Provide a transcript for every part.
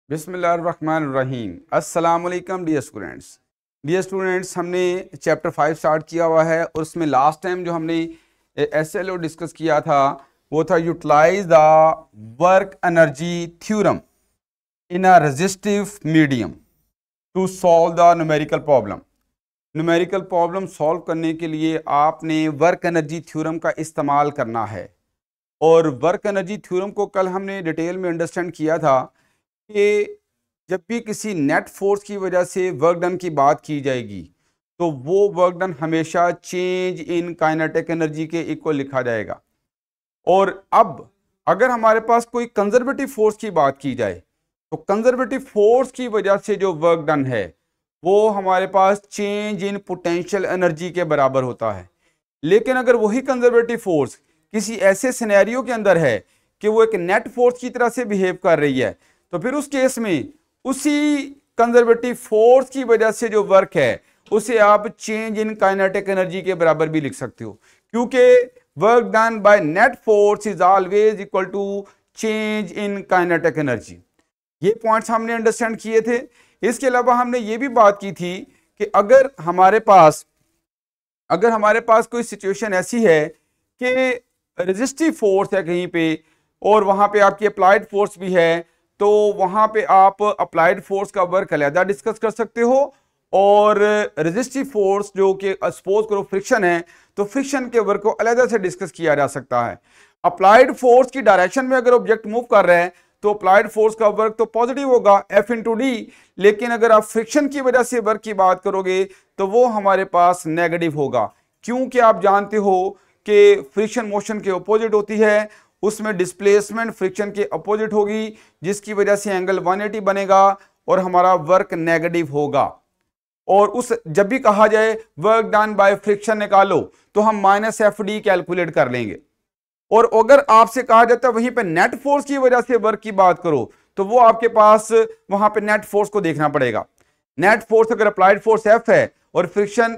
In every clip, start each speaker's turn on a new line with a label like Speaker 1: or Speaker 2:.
Speaker 1: बिस्मिल्लाहिर्रहमानिर्रहीम। अस्सलाम वालेकुम डियर स्टूडेंट्स, हमने चैप्टर 5 स्टार्ट किया हुआ है और उसमें लास्ट टाइम जो हमने एसएलओ डिस्कस किया था वो था utilise the work energy theorem in a resistive medium to solve the numerical problem. Numerical problem solve करने के लिए आपने वर्क एनर्जी थ्योरम का इस्तेमाल करना है। और वर्क एनर्जी थ्योरम को कल हमने डिटेल में अंडरस्टैंड किया था कि जब भी किसी नेट फोर्स की वजह से वर्क डन की बात की जाएगी तो वो वर्क डन हमेशा चेंज इन काइनेटिक एनर्जी के इक्वल लिखा जाएगा। और अब अगर हमारे पास कोई कंजर्वेटिव फोर्स की बात की जाए तो कंजर्वेटिव फोर्स की वजह से जो वर्क डन है वो हमारे पास चेंज इन पोटेंशियल एनर्जी के बराबर होता है। लेकिन अगर वही कंजर्वेटिव फोर्स किसी ऐसे सिनेरियो के अंदर है कि वो एक नेट फोर्स की तरह से बिहेव कर रही है तो फिर उस केस में उसी कंजर्वेटिव फोर्स की वजह से जो वर्क है उसे आप चेंज इन काइनेटिक एनर्जी के बराबर भी लिख सकते हो, क्योंकि work done by net force is always equal to change in kinetic energy. ये पॉइंट्स हमने अंडरस्टैंड किए थे। इसके अलावा हमने ये भी बात की थी कि अगर हमारे पास कोई सिचुएशन ऐसी है कि रेजिस्टिव फोर्स है कहीं पे और वहां पे आपकी अप्लाइड फोर्स भी है तो वहां पे आप अप्लाइड फोर्स का वर्क अलहदा डिस्कस कर सकते हो और रेजिस्टिव फोर्स जो कि सपोज करो फ्रिक्शन है तो फ्रिक्शन के वर्क को अलहदा से डिस्कस किया जा सकता है। अप्लाइड फोर्स की डायरेक्शन में अगर ऑब्जेक्ट मूव कर रहा है तो अप्लाइड फोर्स का वर्क तो पॉजिटिव होगा F इंटू डी, लेकिन अगर आप फ्रिक्शन की वजह से वर्क की बात करोगे तो वो हमारे पास नेगेटिव होगा, क्योंकि आप जानते हो कि फ्रिक्शन मोशन के अपोजिट होती है, उसमें डिस्प्लेसमेंट फ्रिक्शन के अपोजिट होगी जिसकी वजह से एंगल 180 बनेगा और हमारा वर्क नेगेटिव होगा। और उस जब भी कहा जाए वर्क डन बाय फ्रिक्शन निकालो तो हम -FD कैलकुलेट कर लेंगे। और अगर आपसे कहा जाता है वहीं पे नेट फोर्स की वजह से वर्क की बात करो तो वो आपके पास वहां पे नेट फोर्स को देखना पड़ेगा। नेट फोर्स अगर अप्लाइड फोर्स F है और फ्रिक्शन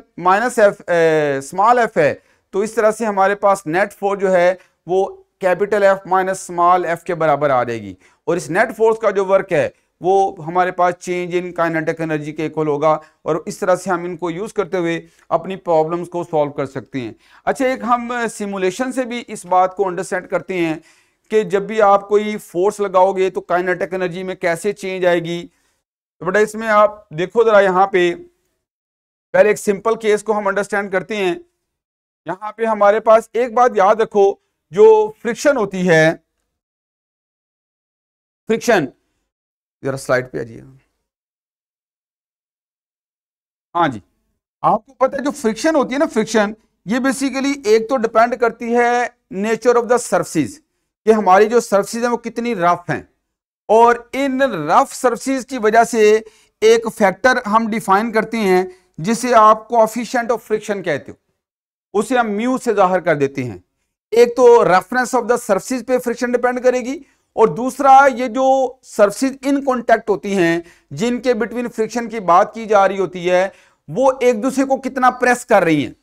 Speaker 1: स्मॉल f है तो इस तरह से हमारे पास नेट फोर्स जो है वो capital F minus small f के बराबर आ जाएगी और इस नेट फोर्स का जो वर्क है वो हमारे पास चेंज इन काइनेटिक एनर्जी के इक्वल होगा और इस तरह से हम इनको यूज करते हुए अपनी प्रॉब्लम्स को सॉल्व कर सकते हैं। अच्छा, एक हम सिमुलेशन से भी इस बात को अंडरस्टैंड करते हैं कि जब भी आप कोई फोर्स लगाओगे तो काइनेटिक एनर्जी में कैसे चेंज आएगी। तो बेटा इसमें आप देखो जरा, यहाँ पे पहले एक सिंपल केस को हम अंडरस्टैंड करते हैं। यहाँ पे हमारे पास एक बात याद रखो, जो फ्रिक्शन होती है, फ्रिक्शन जरा स्लाइड पे आ जाइए। हाँ जी, आपको पता है जो फ्रिक्शन होती है ना, फ्रिक्शन ये बेसिकली एक तो डिपेंड करती है नेचर ऑफ द सरफेस कि हमारी जो सरफेस है वो कितनी रफ हैं, और इन रफ सरफेस की वजह से एक फैक्टर हम डिफाइन करते हैं जिसे आप कोएफिशिएंट ऑफ फ्रिक्शन कहते हो, उसे हम म्यू से जाहिर कर देते हैं। एक तो रफनेस ऑफ द सरफेस पे फ्रिक्शन डिपेंड करेगी और दूसरा ये जो सरफेस इन कांटेक्ट होती हैं जिनके बिटवीन फ्रिक्शन की बात की जा रही होती है वो एक दूसरे को कितना प्रेस कर रही हैं,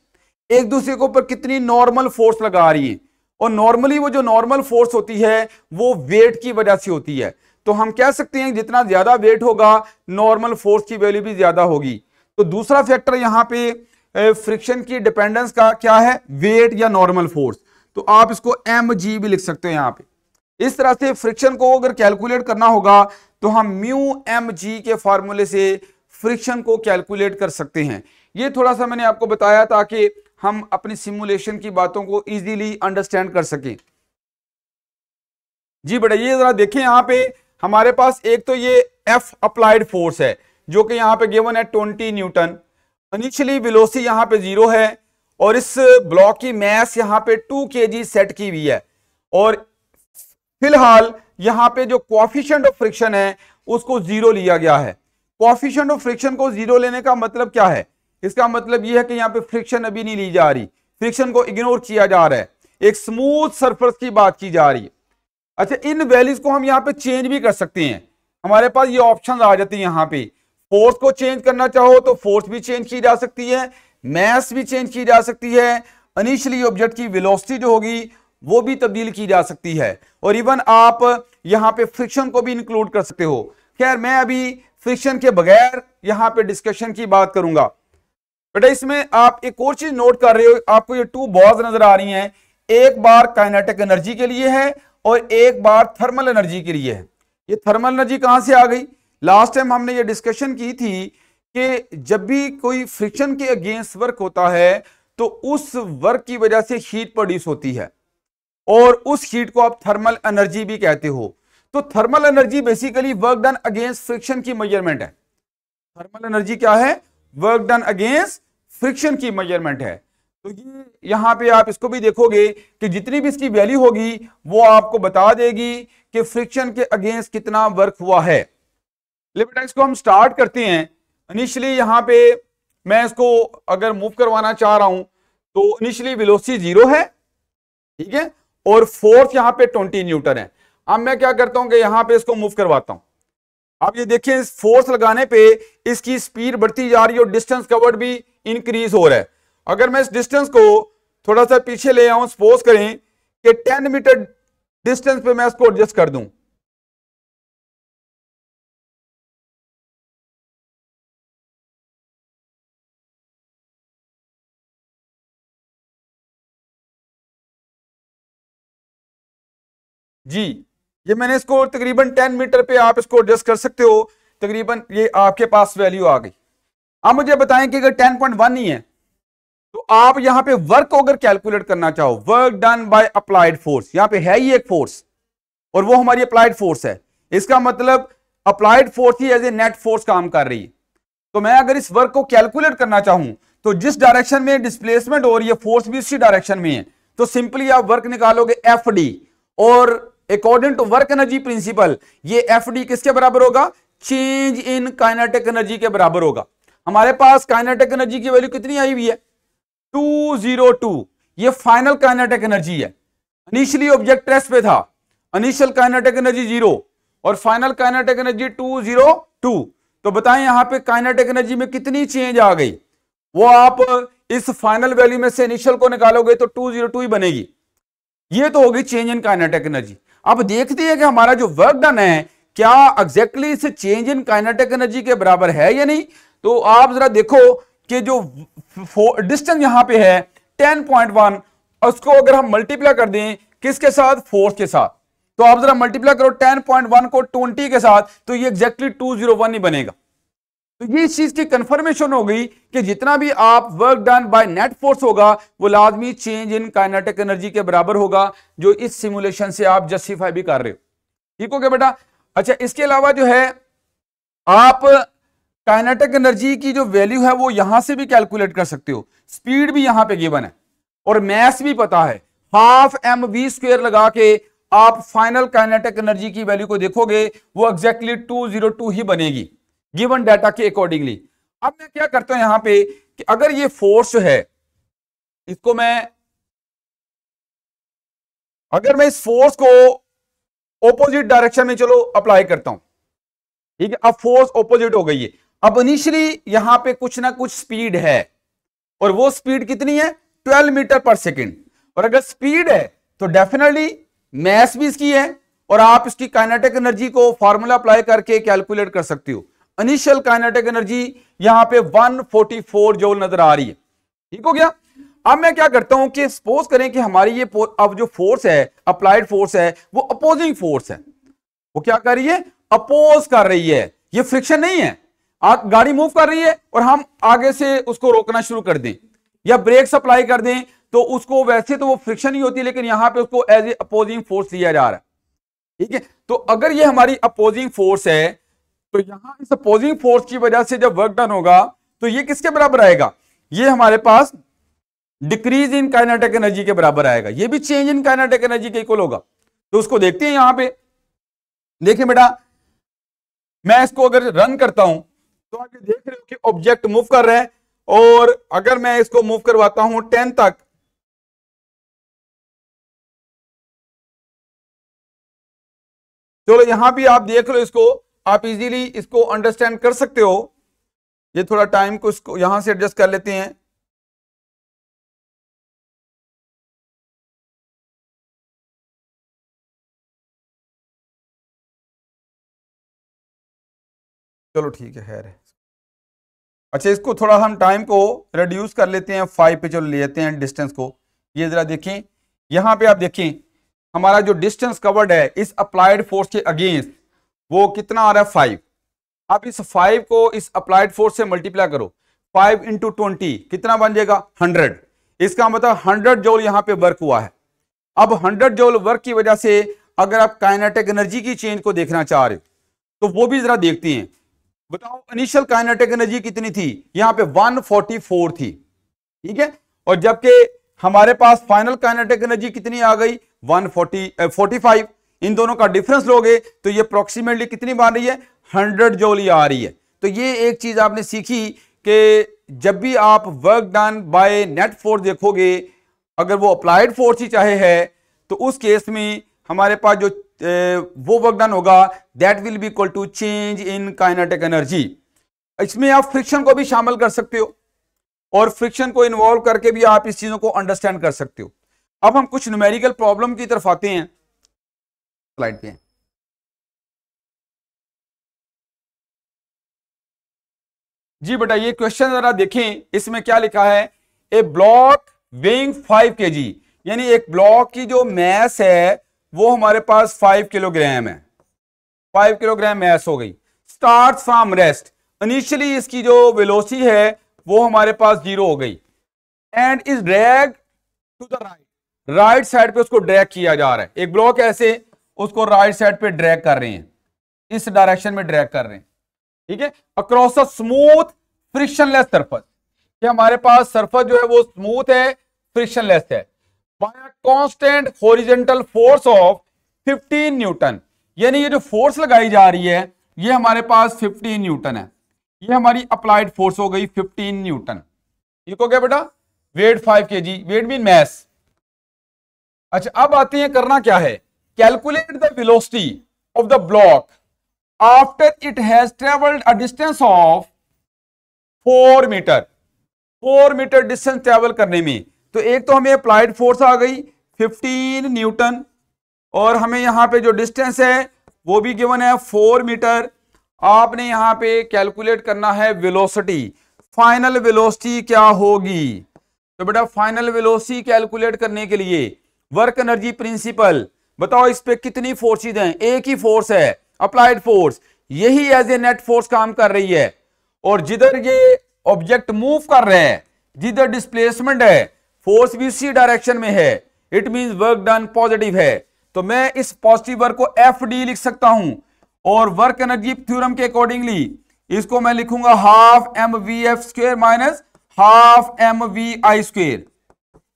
Speaker 1: एक दूसरे के ऊपर कितनी नॉर्मल फोर्स लगा रही हैं। और नॉर्मली वो जो नॉर्मल फोर्स होती है वो वेट की वजह से होती है, तो हम कह सकते हैं जितना ज्यादा वेट होगा नॉर्मल फोर्स की वैल्यू भी ज्यादा होगी। तो दूसरा फैक्टर यहाँ पे फ्रिक्शन की डिपेंडेंस का क्या है, वेट या नॉर्मल फोर्स, तो आप इसको mg भी लिख सकते हो यहाँ पे। इस तरह से फ्रिक्शन को अगर कैलकुलेट करना होगा तो हम म्यू mg के फार्मूले से फ्रिक्शन को कैलकुलेट कर सकते हैं। ये थोड़ा सा मैंने आपको बताया ताकि हम अपनी सिमुलेशन की बातों को इजीली अंडरस्टैंड कर सकें। जी बेटा, ये जरा देखें, यहाँ पे हमारे पास एक तो ये F अप्लाइड फोर्स है जो कि यहाँ पे गिवन है 20 न्यूटन। इनिशियली वेलोसिटी यहाँ पे 0 है और इस ब्लॉक की मास यहाँ पे 2 kg सेट की हुई है और फिलहाल यहाँ पे जो कोएफिशिएंट ऑफ फ्रिक्शन है उसको 0 लिया गया है। कोएफिशिएंट ऑफ फ्रिक्शन को 0 लेने का मतलब क्या है, इसका मतलब यह है कि यहाँ पे फ्रिक्शन अभी नहीं ली जा रही, फ्रिक्शन को इग्नोर किया जा रहा है, एक स्मूथ सरफेस की बात की जा रही है। अच्छा, इन वैल्यूज को हम यहाँ पे चेंज भी कर सकते हैं, हमारे पास ये ऑप्शन आ जाती है। यहाँ पे फोर्स को चेंज करना चाहो तो फोर्स भी चेंज की जा सकती है, मास भी चेंज की जा सकती है, इनिशियली ऑब्जेक्ट की वेलोसिटी जो होगी वो भी तब्दील की जा सकती है और इवन आप यहाँ पे फ्रिक्शन को भी इंक्लूड कर सकते हो। खैर मैं अभी फ्रिक्शन के बगैर यहां पे डिस्कशन की बात करूंगा। बेटा इसमें आप एक और चीज नोट कर रहे हो, आपको ये टू बॉल्स नजर आ रही हैं, एक बार काइनेटिक एनर्जी के लिए है और एक बार थर्मल एनर्जी के लिए है। ये थर्मल एनर्जी कहां से आ गई? लास्ट टाइम हमने ये डिस्कशन की थी कि जब भी कोई फ्रिक्शन के अगेंस्ट वर्क होता है तो उस वर्क की वजह से हीट प्रोड्यूस होती है और उस हीट को आप थर्मल एनर्जी भी कहते हो। तो thermal energy basically work done against friction की मेजरमेंट है। थर्मल एनर्जी क्या है? वर्क डन अगेंस्ट फ्रिक्शन की मेजरमेंट है। तो ये यहां पे आप इसको भी देखोगे कि जितनी भी इसकी वैल्यू होगी वो आपको बता देगी कि फ्रिक्शन के अगेंस्ट कितना वर्क हुआ है। ले बेटा इसको हम स्टार्ट करते हैं। इनिशियली यहां पे मैं इसको अगर मूव करवाना चाह रहा हूं तो इनिशियली वेलोसिटी 0 है, ठीक है, और फोर्स यहां पे 20 न्यूटन है। अब मैं क्या करता हूं कि यहां पे इसको मूव करवाता हूं। आप ये देखिए इस फोर्स लगाने पे इसकी स्पीड बढ़ती जा रही है और डिस्टेंस कवर्ड भी इंक्रीज हो रहा है। अगर मैं इस डिस्टेंस को थोड़ा सा पीछे ले आऊं, सपोज करें कि 10 मीटर डिस्टेंस पे मैं इसको एडजस्ट कर दूं, जी ये मैंने इसको तकरीबन 10 मीटर पे आप इसको एडजस्ट कर सकते हो, तकरीबन ये आपके पास वैल्यू आ गई। अब मुझे बताएं कि अगर 10.1 ही है तो आप यहां पे वर्क को अगर कैलकुलेट करना चाहो, work done by applied force, यहां पे है ही एक फोर्स और वो हमारी अप्लाइड फोर्स है, इसका मतलब अप्लाइड फोर्स ही एज ए नेट फोर्स काम कर रही है। तो मैं अगर इस वर्क को कैलकुलेट करना चाहूं तो जिस डायरेक्शन में डिस्प्लेसमेंट हो रही है फोर्स भी उसी डायरेक्शन में है, तो सिंपली आप वर्क निकालोगे एफ डी, और according to work energy principle ये एफ डी किसके बराबर होगा? चेंज इन काइनेटिक एनर्जी के बराबर होगा। हमारे पास काइनेटिक एनर्जी की वैल्यू कितनी आई हुई है? 202। ये फाइनल काइनेटिक एनर्जी है। इनिशियली ऑब्जेक्ट रेस्ट पे था, इनिशियल काइनेटिक एनर्जी 0 और फाइनल काइनेटिक एनर्जी 202। तो बताएं यहां पे काइनेटिक एनर्जी में कितनी चेंज आ गई? वो आप इस फाइनल वैल्यू में से इनिशियल को निकालोगे तो 202 ही बनेगी। ये तो होगी चेंज इन काइनेटिक एनर्जी। अब देखते हैं कि हमारा जो वर्क डन है क्या एग्जैक्टली इस चेंज इन काइनेटिक एनर्जी के बराबर है या नहीं। तो आप जरा देखो कि जो डिस्टेंस यहां पे है 10.1, उसको अगर हम मल्टीप्लाई कर दें किसके साथ? फोर्स के साथ। तो आप जरा मल्टीप्लाई करो 10.1 को 20 के साथ, तो ये एग्जैक्टली 201 ही बनेगा। तो ये इस चीज की कंफर्मेशन हो गई कि जितना भी आप work done by net force होगा वो लाजमी चेंज इन काइनेटिक एनर्जी के बराबर होगा, जो इस सिमुलेशन से आप जस्टिफाई भी कर रहे हो। ठीक हो गया बेटा? अच्छा इसके अलावा जो है आप काइनेटिक एनर्जी की जो वैल्यू है वो यहां से भी कैलकुलेट कर सकते हो। स्पीड भी यहां पे गिवन है और मैस भी पता है, हाफ एम वी स्क्वायर लगा के आप फाइनल काइनेटिक एनर्जी की वैल्यू को देखोगे वो एग्जैक्टली 202 ही बनेगी गिवन डाटा के अकॉर्डिंगली। अब मैं क्या करता हूं यहां पे कि अगर ये फोर्स है इसको अगर मैं इस फोर्स को ऑपोजिट डायरेक्शन में चलो अप्लाई करता हूं, ठीक है, अब फोर्स ऑपोजिट हो गई है। अब इनिशियली यहां पे कुछ ना कुछ स्पीड है और वो स्पीड कितनी है? 12 मीटर पर सेकेंड। और अगर स्पीड है तो डेफिनेटली मैस भी इसकी है और आप इसकी काइनेटिक एनर्जी को फॉर्मूला अप्लाई करके कैलकुलेट कर सकते हो। इनिशियल काइनेटिक एनर्जी यहां पे 144 जूल नजर आ रही है। ठीक हो गया? अब मैं क्या करता हूं कि सपोज करें कि हमारी ये अब जो फोर्स है अप्लाइड फोर्स है वो अपोजिंग फोर्स है। वो क्या कर रही है? अपोज कर रही है। ये फ्रिक्शन नहीं है, गाड़ी मूव कर रही है और हम आगे से उसको रोकना शुरू कर दें या ब्रेक सप्लाई कर दें तो उसको वैसे तो वो फ्रिक्शन ही होती है, लेकिन यहां पे उसको एज ए अपोजिंग फोर्स लिया जा रहा है। ठीक है, तो अगर ये हमारी अपोजिंग फोर्स है तो यहां इस अपोजिंग फोर्स की वजह से जब वर्क डन होगा तो ये किसके बराबर आएगा? ये हमारे पास डिक्रीज इन काइनेटिक एनर्जी के बराबर आएगा। ये भी चेंज इन काइनेटिक एनर्जी के इक्वल होगा। तो उसको देखते हैं यहां पे। देखिए बेटा मैं इसको अगर रन करता हूं तो आप ये देख रहे हो कि ऑब्जेक्ट मूव कर रहा है और अगर मैं इसको मूव करवाता हूं 10 तक, चलो यहां भी आप देख लो, इसको आप इजीली इसको अंडरस्टैंड कर सकते हो। ये थोड़ा टाइम को इसको यहां से एडजस्ट कर लेते हैं। चलो ठीक है, खैर है। अच्छा, इसको थोड़ा हम टाइम को रिड्यूस कर लेते हैं, 5 पे चलो ले लेते हैं डिस्टेंस को। ये जरा देखें, यहां पे आप देखें हमारा जो डिस्टेंस कवर्ड है इस अप्लाइड फोर्स के अगेंस्ट वो कितना आ रहा है, 5। आप इस 5 को इस अप्लाइड फोर्स से मल्टीप्लाई करो, 5 इंटू 20 कितना बन जाएगा, 100। इसका मतलब 100 जूल यहां पे वर्क हुआ है। अब 100 जूल वर्क की वजह से अगर आप काइनेटिक एनर्जी की चेंज को देखना चाह रहे हो तो वो भी जरा देखते हैं। बताओ इनिशियल काइनेटिक एनर्जी कितनी थी, यहां पे 144 थी, ठीक है। और जबकि हमारे पास फाइनल काइनेटिक एनर्जी कितनी आ गई, 145। इन दोनों का डिफरेंस लोगे तो ये अप्रोक्सीमेटली कितनी बन रही है, 100 जूल आ रही है। तो ये एक चीज आपने सीखी कि जब भी आप work done by net force देखोगे, अगर वो अप्लाइड फोर्स ही चाहे है, तो उस केस में हमारे पास जो वो वर्क डन होगा that will be equal to change in kinetic energy. इसमें आप फ्रिक्शन को भी शामिल कर सकते हो और फ्रिक्शन को इन्वॉल्व करके भी आप इस चीजों को अंडरस्टैंड कर सकते हो। अब हम कुछ न्यूमेरिकल प्रॉब्लम की तरफ आते हैं, स्लाइड पे। जी बेटा ये क्वेश्चन जरा देखें, इसमें क्या लिखा है, ए ब्लॉक वेइंग 5 kg, यानी एक ब्लॉक की जो मैस है वो हमारे पास 5 किलोग्राम है, 5 किलोग्राम मैस हो गई। स्टार्ट फ्रॉम रेस्ट, इनिशियली इसकी जो वेलोसिटी है वो हमारे पास 0 हो गई, and is drag to the right, right side पे उसको ड्रैग किया जा रहा है। एक ब्लॉक ऐसे उसको राइट साइड पे ड्रैग कर रहे हैं, इस डायरेक्शन में ड्रैग कर रहे हैं, ठीक है, across a smooth frictionless surface. कि हमारे पास सरफेस जो है वो स्मूथ है, फ्रिक्शनलेस है, by a constant horizontal force of 15 newton. यानी ये जो फोर्स लगाई जा रही है ये हमारे पास 15 न्यूटन है। ये हमारी अप्लाइड फोर्स हो गई 15 न्यूटन। ठीक हो गया बेटा, weight 5 kg, weight mean mass. अच्छा अब आते हैं, करना क्या है, calculate the velocity of the block after it has travelled a distance of 4 metre. 4 metre distance travel करने में, तो एक तो हमें अप्लाइड फोर्स आ गई 15 न्यूटन और हमें यहां पे जो डिस्टेंस है वो भी गिवन है 4 मीटर। आपने यहां पे कैलकुलेट करना है वेलोसिटी, फाइनल वेलोसिटी क्या होगी। तो बेटा फाइनल वेलोसिटी कैलकुलेट करने के लिए वर्क एनर्जी प्रिंसिपल, बताओ इस पे कितनी फोर्सेज हैं, एक ही फोर्स है अप्लाइड फोर्स, यही एज ए नेट फोर्स काम कर रही है। और जिधर ये ऑब्जेक्ट मूव कर रहे हैं, जिधर डिस्प्लेसमेंट है, फोर्स भी उसी डायरेक्शन में है, it means work done positive है। तो मैं इस पॉजिटिव वर्क को एफ डी लिख सकता हूं और वर्क एनर्जी थ्योरम के अकॉर्डिंगली इसको मैं लिखूंगा half M V F square minus half M V I square,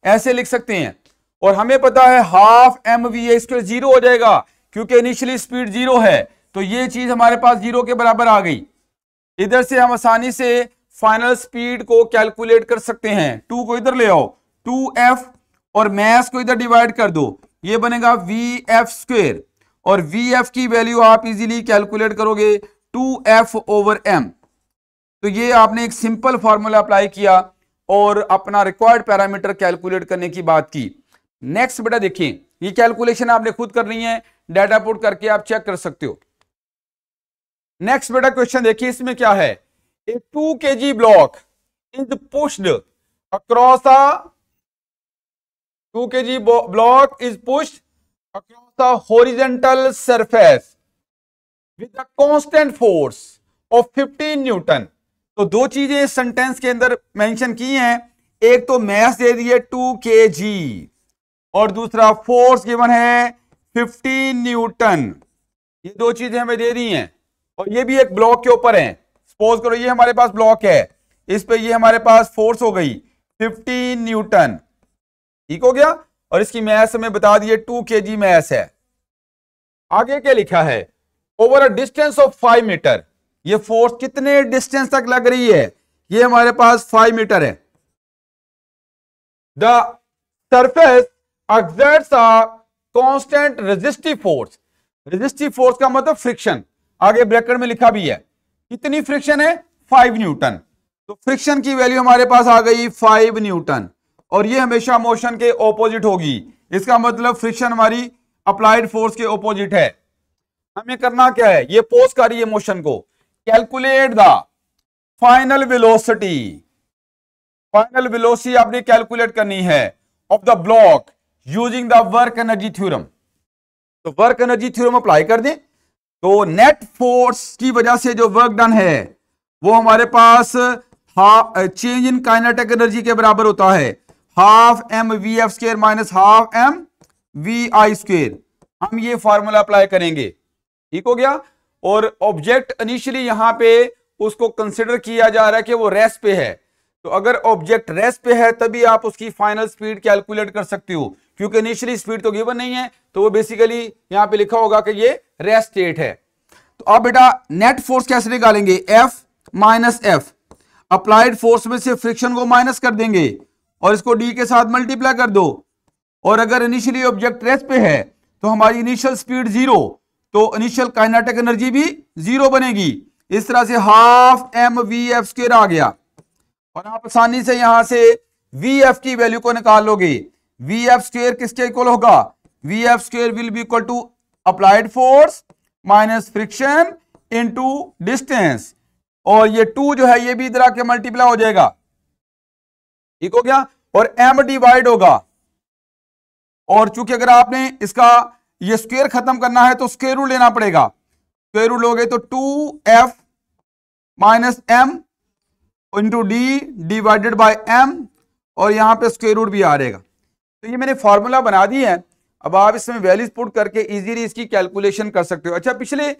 Speaker 1: ऐसे लिख सकते हैं। और हमें पता है half M V I square 0 हो जाएगा क्योंकि इनिशियली स्पीड 0 है, तो ये चीज हमारे पास 0 के बराबर आ गई। इधर से हम आसानी से फाइनल स्पीड को कैलकुलेट कर सकते हैं। 2 को इधर ले आओ, 2f और मैस को इधर डिवाइड कर दो, ये बनेगा वी एफ स्क्वेयर और वी एफ की वैल्यू आप इजीली कैलकुलेट करोगे 2f ओवर m। तो ये आपने एक सिंपल फॉर्मूला अप्लाई किया और अपना रिक्वायर्ड पैरामीटर कैलकुलेट करने की बात की। नेक्स्ट बेटा देखिए, ये कैलकुलेशन आपने खुद करनी है, डाटा पुट करके आप चेक कर सकते हो। नेक्स्ट बेटा क्वेश्चन देखिए, इसमें क्या है, ए 2 kg block is pushed across a 2 kg block is pushed across a horizontal surface with a constant force of 15 Newton. तो दो चीजें इस सेंटेंस के अंदर मेंशन की हैं, एक तो मैस दे दी है 2 kg और दूसरा फोर्स गिवन है 15 न्यूटन। ये दो चीजें हमें दे दी हैं और ये भी एक ब्लॉक के ऊपर है। सपोज करो ये हमारे पास ब्लॉक है, इस पे ये हमारे पास फोर्स हो गई 15 न्यूटन, ठीक हो गया, और इसकी मैस हमें बता दिए 2 kg मैस है। आगे क्या लिखा है, over a distance of 5 metre, ये फोर्स कितने डिस्टेंस तक लग रही है, ये हमारे पास 5 मीटर है। The surface exerts a constant resistive force, resistive force का मतलब फ्रिक्शन, आगे ब्रैकेट में लिखा भी है, कितनी फ्रिक्शन है 5 न्यूटन। तो फ्रिक्शन की वैल्यू हमारे पास आ गई 5 न्यूटन और ये हमेशा मोशन के ऑपोजिट होगी, इसका मतलब फ्रिक्शन हमारी अप्लाइड फोर्स के ऑपोजिट है। हमें करना क्या है, ये पोज कर रही है मोशन को, calculate the final velocity, final velocity आपने कैलकुलेट करनी है of the block using the work energy theorem. तो वर्क एनर्जी थ्योरम अप्लाई कर दें तो नेट फोर्स की वजह से जो वर्क डन है वो हमारे पास चेंज इन काइनेटिक एनर्जी के बराबर होता है half M V F square minus half M V I square. हम ये फॉर्मूला अप्लाई करेंगे, ठीक हो गया। और ऑब्जेक्ट इनिशियली यहां पे उसको कंसिडर किया जा रहा है कि वो रेस्ट पे है, तो अगर ऑब्जेक्ट रेस्ट पे है तभी आप उसकी फाइनल स्पीड कैलकुलेट कर सकते हो, क्योंकि इनिशियली स्पीड तो गिवन नहीं है, तो वो बेसिकली यहां पे लिखा होगा कि ये रेस्ट स्टेट है। तो अब बेटा नेट फोर्स कैसे निकालेंगे, F minus F, applied force में से फ्रिक्शन को माइनस कर देंगे और इसको डी के साथ मल्टीप्लाई कर दो। और अगर इनिशियली ऑब्जेक्ट रेस्ट पे है तो हमारी इनिशियल स्पीड जीरो, तो इनिशियल काइनेटिक एनर्जी भी जीरो बनेगी। इस तरह से half M V F square आ गया और आप आसानी से यहां से वी एफ की वैल्यू को निकाल लोगे। वी एफ स्क्वायर किसके इक्वल होगा, V F square will be equal to applied force minus friction into distance, और ये 2 जो है ये भी इधर आके मल्टीप्लाई हो जाएगा, ठीक हो गया। और m डिवाइड होगा, और चूंकि अगर आपने इसका ये स्क्वायर खत्म करना है तो स्क्वायर रूट लेना पड़ेगा। स्क्वायर रूट लोगे तो 2f minus M into D divided by m, और यहां पे स्क्वायर रूट भी आ रहेगा। तो ये मैंने फॉर्मूला बना दी है, अब आप इसमें वैल्यूज पुट करके इजीली इसकी कैलकुलेशन कर सकते हो। अच्छा पिछले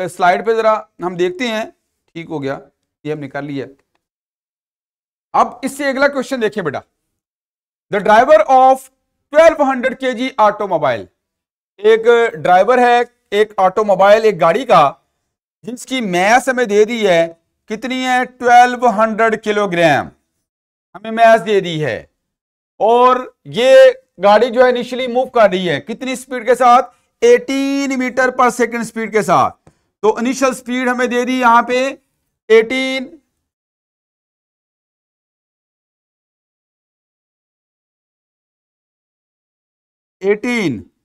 Speaker 1: स्लाइड पे जरा हम देखते हैं, ठीक हो गया, ये हम निकाल लिया। अब इससे अगला क्वेश्चन देखिए बेटा, the driver of 1200 kg automobile, एक ड्राइवर है एक ऑटोमोबाइल एक गाड़ी का जिसकी मैस हमें दे दी है, कितनी है 1200 किलोग्राम हमें मैस दे दी है, और ये गाड़ी जो है इनिशियली मूव कर रही है कितनी स्पीड के साथ, 18 मीटर पर सेकंड स्पीड के साथ। तो इनिशियल स्पीड हमें दे दी यहां पे 18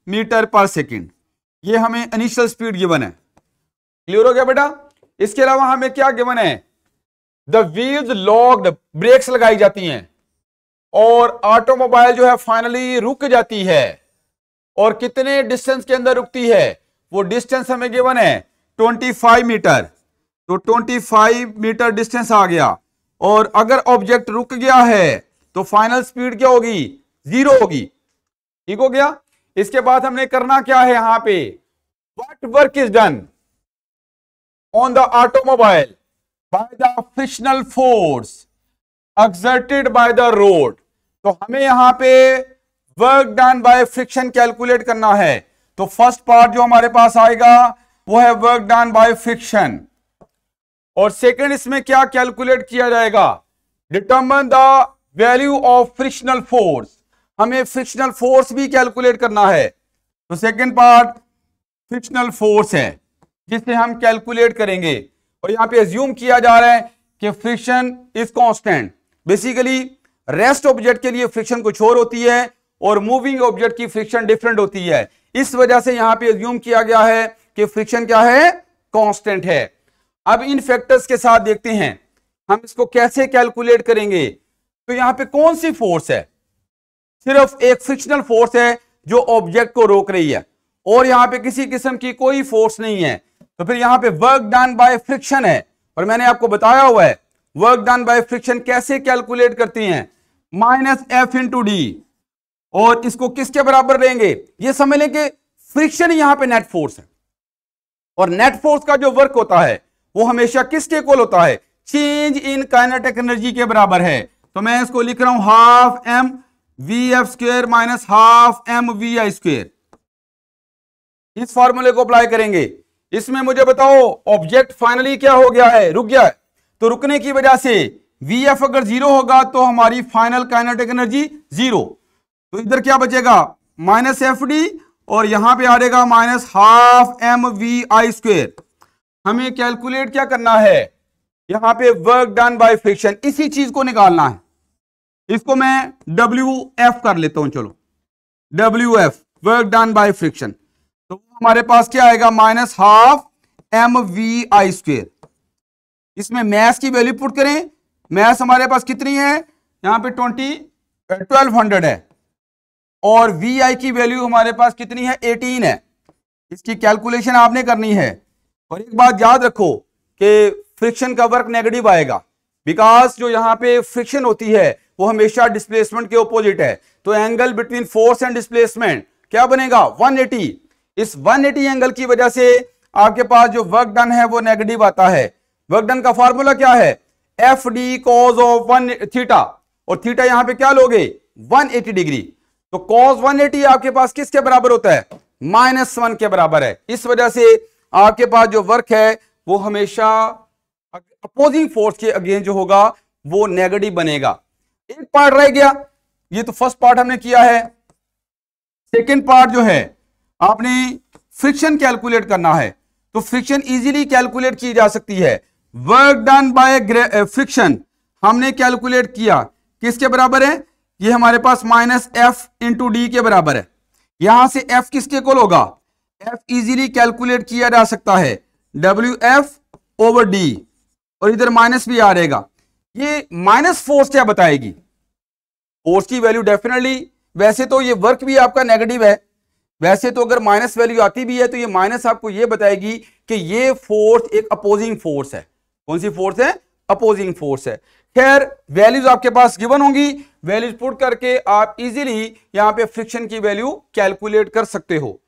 Speaker 1: मीटर पर सेकंड, ये हमें इनिशियल स्पीड गिवन है। क्लियर हो गया बेटा। इसके अलावा हमें क्या गिवन है, द व्हील्स लॉक्ड, ब्रेक्स लगाई जाती हैं और ऑटोमोबाइल जो है फाइनली रुक जाती है, और कितने डिस्टेंस के अंदर रुकती है, वो डिस्टेंस हमें गिवन है 25 मीटर। तो 25 मीटर डिस्टेंस आ गया, और अगर ऑब्जेक्ट रुक गया है तो फाइनल स्पीड क्या होगी, 0 होगी, ठीक हो गया। इसके बाद हमने करना क्या है यहां पे, what work is done on the automobile by the frictional force exerted by the road. तो हमें यहां पे work done by friction calculate करना है। तो फर्स्ट पार्ट जो हमारे पास आएगा वो है वर्क डन बाय फ्रिक्शन, और सेकंड इसमें क्या कैलकुलेट किया जाएगा, determine the value of frictional force, हमें फ्रिक्शनल फोर्स भी कैलकुलेट करना है। तो सेकंड पार्ट फ्रिक्शनल फोर्स है जिसे हम कैलकुलेट करेंगे, और यहां पे अज्यूम किया जा रहा है कि friction is constant. Basically rest object के लिए फ्रिक्शन कुछ और होती है और मूविंग ऑब्जेक्ट की फ्रिक्शन डिफरेंट होती है, इस वजह से यहां पे अज्यूम किया गया है कि फ्रिक्शन क्या है, कांस्टेंट है। अब इन फैक्टर्स के साथ देखते हैं हम इसको कैसे कैलकुलेट करेंगे। तो यहां पे कौन सी फोर्स है, सिर्फ एक फ्रिक्शनल फोर्स है जो ऑब्जेक्ट को रोक रही है, और यहां पे किसी किस्म की कोई फोर्स नहीं है। तो फिर यहां पे वर्क डन बाय फ्रिक्शन है, और मैंने आपको बताया हुआ है वर्क डन बाय फ्रिक्शन कैसे कैलकुलेट करते हैं, माइनस एफ इंटू डी, और इसको किसके बराबर लेंगे, ये समझ लें कि फ्रिक्शन यहां पे नेट फोर्स है, और नेट फोर्स का जो वर्क होता है वो हमेशा किसके इक्वल होता है, चेंज इन काइनेटिक एनर्जी के बराबर है। तो मैं इसको लिख रहा हूं half M V F square minus half M V I square. इस फॉर्मूले को अप्लाई करेंगे। इसमें मुझे बताओ ऑब्जेक्ट फाइनली क्या हो गया है, रुक गया है, तो रुकने की वजह से वी एफ अगर 0 होगा तो हमारी फाइनल काइनेटिक एनर्जी 0, तो इधर क्या बचेगा माइनस एफ डी, और यहां पे आ जाएगा minus half M V I square. हमें कैलकुलेट क्या करना है, यहां पे वर्क डन बाय फ्रिक्शन, इसी चीज को निकालना है। इसको मैं WF कर लेता हूं, चलो WF work done by friction, तो हमारे पास क्या आएगा minus half M V I square. इसमें मैथ्स की वैल्यू पुट करें, मैथ्स हमारे पास कितनी है, यहां पे 1200 है, और वी आई की वैल्यू हमारे पास कितनी है, 18 है। इसकी कैलकुलेशन आपने करनी है। और एक बात याद रखो कि फ्रिक्शन का वर्क नेगेटिव आएगा, बिकॉज जो यहां पे फ्रिक्शन होती है वो हमेशा डिस्प्लेसमेंट के ऑपोजिट है। तो angle between force and displacement क्या बनेगा, 180। इस 180 एंगल की वजह से आपके पास जो वर्क डन है वो नेगेटिव आता है। वर्क डन का फॉर्मूला क्या है, F D cause of 1 theta, और थीटा यहां पे क्या लोगे, 180 डिग्री। तो कॉस 180 आपके पास किसके बराबर होता है, -1 के बराबर है। इस वजह से आपके पास जो वर्क है वो हमेशा अपोजिंग फोर्स के अगेंस्ट जो होगा वो नेगेटिव बनेगा। एक पार्ट रह गया, ये तो फर्स्ट पार्ट हमने किया है। सेकेंड पार्ट जो है आपने फ्रिक्शन कैलकुलेट करना है। तो फ्रिक्शन इजीली कैलकुलेट की जा सकती है। वर्क डन बाय फ्रिक्शन हमने कैलकुलेट किया, किसके बराबर है, ये हमारे पास -F × d के बराबर है। यहां से F किसके इक्वल होगा, F इजीली कैलकुलेट किया जा सकता है, WF/d, और इधर माइनस भी आ रहेगा। ये माइनस फोर्स क्या बताएगी, फोर्स की वैल्यू डेफिनेटली, वैसे तो ये वर्क भी आपका नेगेटिव है, वैसे तो अगर माइनस वैल्यू आती भी है तो ये माइनस आपको ये बताएगी कि ये फोर्स एक अपोजिंग फोर्स है। कौन सी फोर्स है, अपोजिंग फोर्स है। खैर वैल्यूज आपके पास गिवन होंगी, वैल्यूज पुट करके आप इजीली यहां पे फ्रिक्शन की वैल्यू कैलकुलेट कर सकते हो।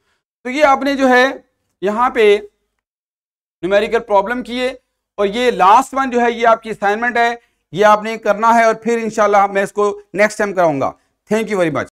Speaker 1: तो ये आपने जो है यहां पे न्यूमेरिकल प्रॉब्लम किए, और ये लास्ट वन जो है ये आपकी असाइनमेंट है, ये आपने करना है, और फिर इंशाल्लाह मैं इसको नेक्स्ट टाइम कराऊंगा। Thank you very much.